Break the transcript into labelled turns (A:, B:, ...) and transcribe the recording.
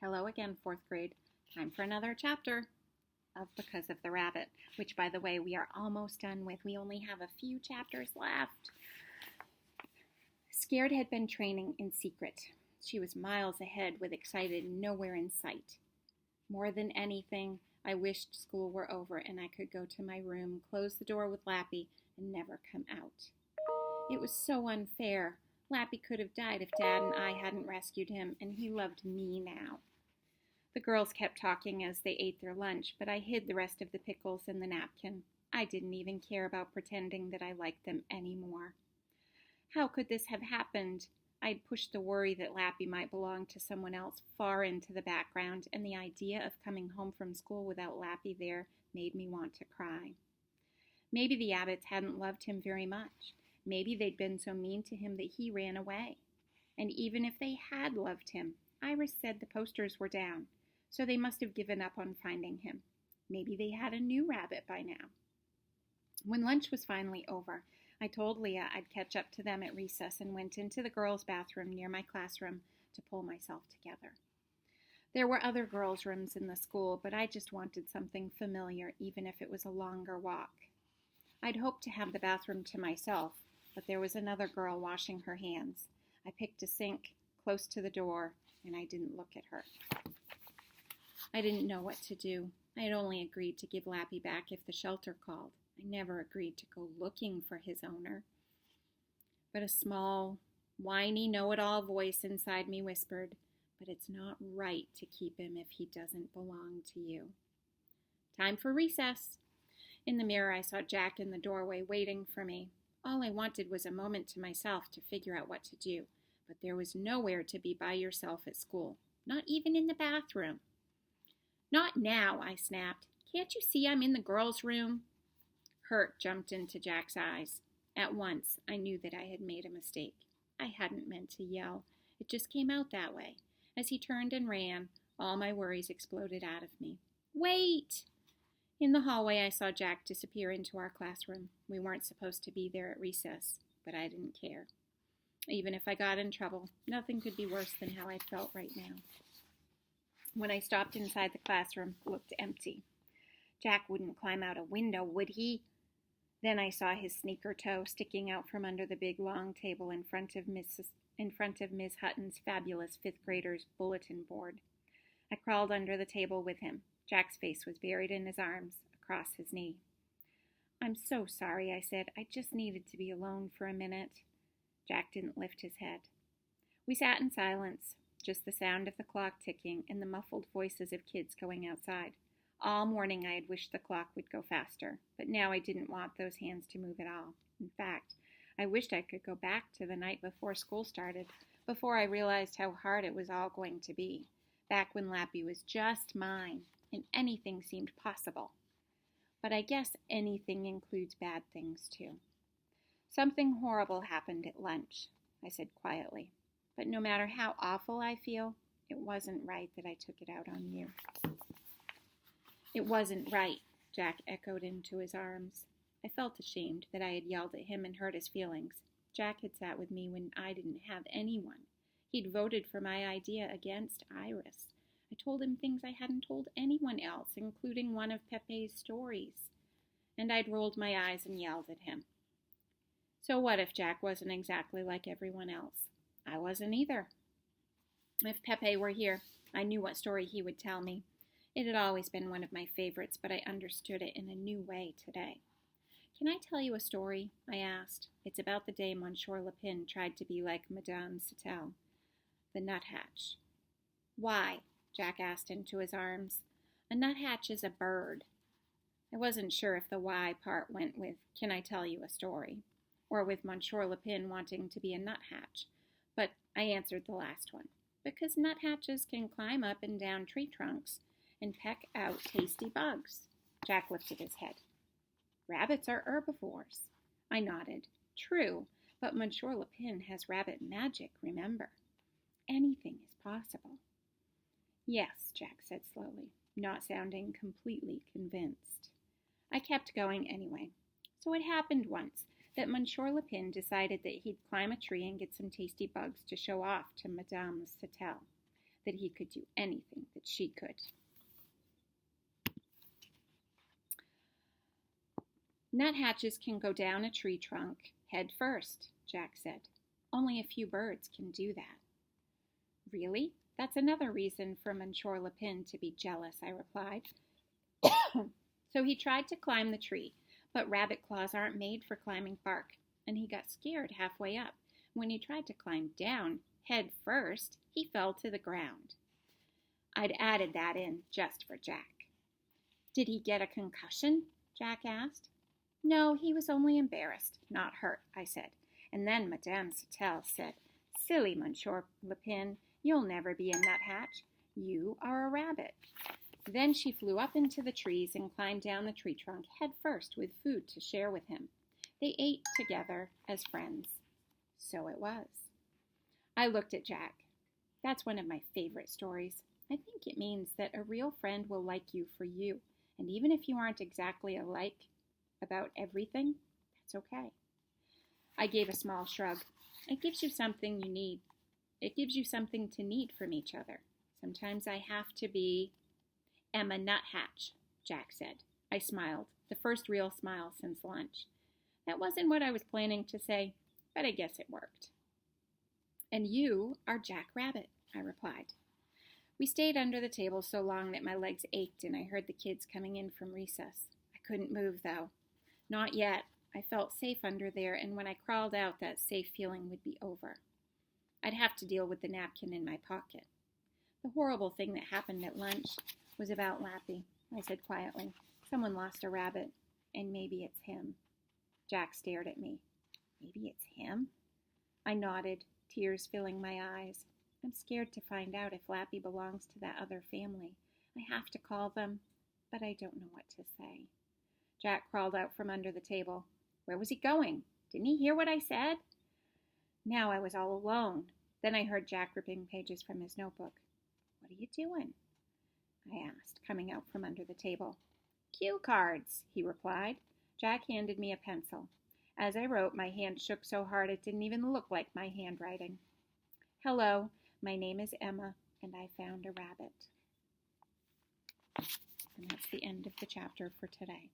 A: Hello again, fourth grade. Time for another chapter of Because of the Rabbit, which, by the way, we are almost done with. We only have a few chapters left. Scared had been training in secret. She was miles ahead with Excited nowhere in sight. More than anything, I wished school were over and I could go to my room, close the door with Lappy, and never come out. It was so unfair. Lappy could have died if Dad and I hadn't rescued him, and he loved me now. The girls kept talking as they ate their lunch, but I hid the rest of the pickles in the napkin. I didn't even care about pretending that I liked them anymore. How could this have happened? I'd pushed the worry that Lappy might belong to someone else far into the background, and the idea of coming home from school without Lappy there made me want to cry. Maybe the Abbotts hadn't loved him very much. Maybe they'd been so mean to him that he ran away. And even if they had loved him, Iris said the posters were down, so they must have given up on finding him. Maybe they had a new rabbit by now. When lunch was finally over, I told Leah I'd catch up to them at recess and went into the girls' bathroom near my classroom to pull myself together. There were other girls' rooms in the school, but I just wanted something familiar, even if it was a longer walk. I'd hoped to have the bathroom to myself, but there was another girl washing her hands. I picked a sink close to the door, and I didn't look at her. I didn't know what to do. I had only agreed to give Lappy back if the shelter called. I never agreed to go looking for his owner. But a small, whiny, know-it-all voice inside me whispered, "But it's not right to keep him if he doesn't belong to you." Time for recess. In the mirror, I saw Jack in the doorway waiting for me. All I wanted was a moment to myself to figure out what to do, but there was nowhere to be by yourself at school, not even in the bathroom. "Not now," I snapped. "Can't you see I'm in the girls' room?" Hurt jumped into Jack's eyes. At once, I knew that I had made a mistake. I hadn't meant to yell. It just came out that way. As he turned and ran, all my worries exploded out of me. "Wait!" In the hallway, I saw Jack disappear into our classroom. We weren't supposed to be there at recess, but I didn't care. Even if I got in trouble, nothing could be worse than how I felt right now. When I stopped inside the classroom, it looked empty. Jack wouldn't climb out a window, would he? Then I saw his sneaker toe sticking out from under the big long table in front of Miss Hutton's fabulous fifth grader's bulletin board. I crawled under the table with him. Jack's face was buried in his arms, across his knee. "I'm so sorry," I said. "I just needed to be alone for a minute." Jack didn't lift his head. We sat in silence, just the sound of the clock ticking and the muffled voices of kids going outside. All morning I had wished the clock would go faster, but now I didn't want those hands to move at all. In fact, I wished I could go back to the night before school started, before I realized how hard it was all going to be, back when Lappy was just mine, and anything seemed possible. But I guess anything includes bad things, too. "Something horrible happened at lunch," I said quietly. "But no matter how awful I feel, it wasn't right that I took it out on you." "It wasn't right," Jack echoed into his arms. I felt ashamed that I had yelled at him and hurt his feelings. Jack had sat with me when I didn't have anyone. He'd voted for my idea against Iris. I told him things I hadn't told anyone else, including one of Pepe's stories. And I'd rolled my eyes and yelled at him. So what if Jack wasn't exactly like everyone else? I wasn't either. If Pepe were here, I knew what story he would tell me. It had always been one of my favorites, but I understood it in a new way today. "Can I tell you a story?" I asked. "It's about the day Monsieur Lapin tried to be like Madame Sattel, the nuthatch." "Why?" Jack asked into his arms. "A nuthatch is a bird." I wasn't sure if the why part went with "Can I tell you a story?" or with Monsieur Lapin wanting to be a nuthatch, but I answered the last one. Because nuthatches can climb up and down tree trunks and peck out tasty bugs. Jack lifted his head. "Rabbits are herbivores." I nodded. "True, but Monsieur Lapin has rabbit magic, remember. Anything is possible." "Yes," Jack said slowly, not sounding completely convinced. I kept going anyway. "So it happened once that Monsieur Lapin decided that he'd climb a tree and get some tasty bugs to show off to Madame Sattel. that he could do anything that she could. Nuthatches can go down a tree trunk head first, Jack said. Only a few birds can do that. Really? That's another reason for Monsieur Lapin to be jealous, I replied. So he tried to climb the tree, but rabbit claws aren't made for climbing bark, and he got scared halfway up. When he tried to climb down, head first, he fell to the ground. I'd added that in just for Jack. Did he get a concussion? Jack asked. No, he was only embarrassed, not hurt, I said. And then Madame Sautel said, Silly Monsieur Lapin, you'll never be a nuthatch. You are a rabbit. Then she flew up into the trees and climbed down the tree trunk head first with food to share with him. They ate together as friends. So it was. I looked at Jack. That's one of my favorite stories. I think it means that a real friend will like you for you. And even if you aren't exactly alike about everything, that's okay. I gave a small shrug. It gives you something you need. It gives you something to need from each other. Sometimes I have to be Emma Nuthatch, Jack said. I smiled, the first real smile since lunch. That wasn't what I was planning to say, but I guess it worked. And you are Jack Rabbit, I replied. We stayed under the table so long that my legs ached and I heard the kids coming in from recess. I couldn't move, though. Not yet. I felt safe under there, and when I crawled out, that safe feeling would be over. I'd have to deal with the napkin in my pocket. The horrible thing that happened at lunch was about Lappy, I said quietly. Someone lost a rabbit, and maybe it's him. Jack stared at me. Maybe it's him? I nodded, tears filling my eyes. I'm scared to find out if Lappy belongs to that other family. I have to call them, but I don't know what to say. Jack crawled out from under the table. Where was he going? Didn't he hear what I said? Now I was all alone. Then I heard Jack ripping pages from his notebook. What are you doing? I asked, coming out from under the table. Cue cards, he replied. Jack handed me a pencil. As I wrote, my hand shook so hard it didn't even look like my handwriting. Hello, my name is Emma, and I found a rabbit. And that's the end of the chapter for today.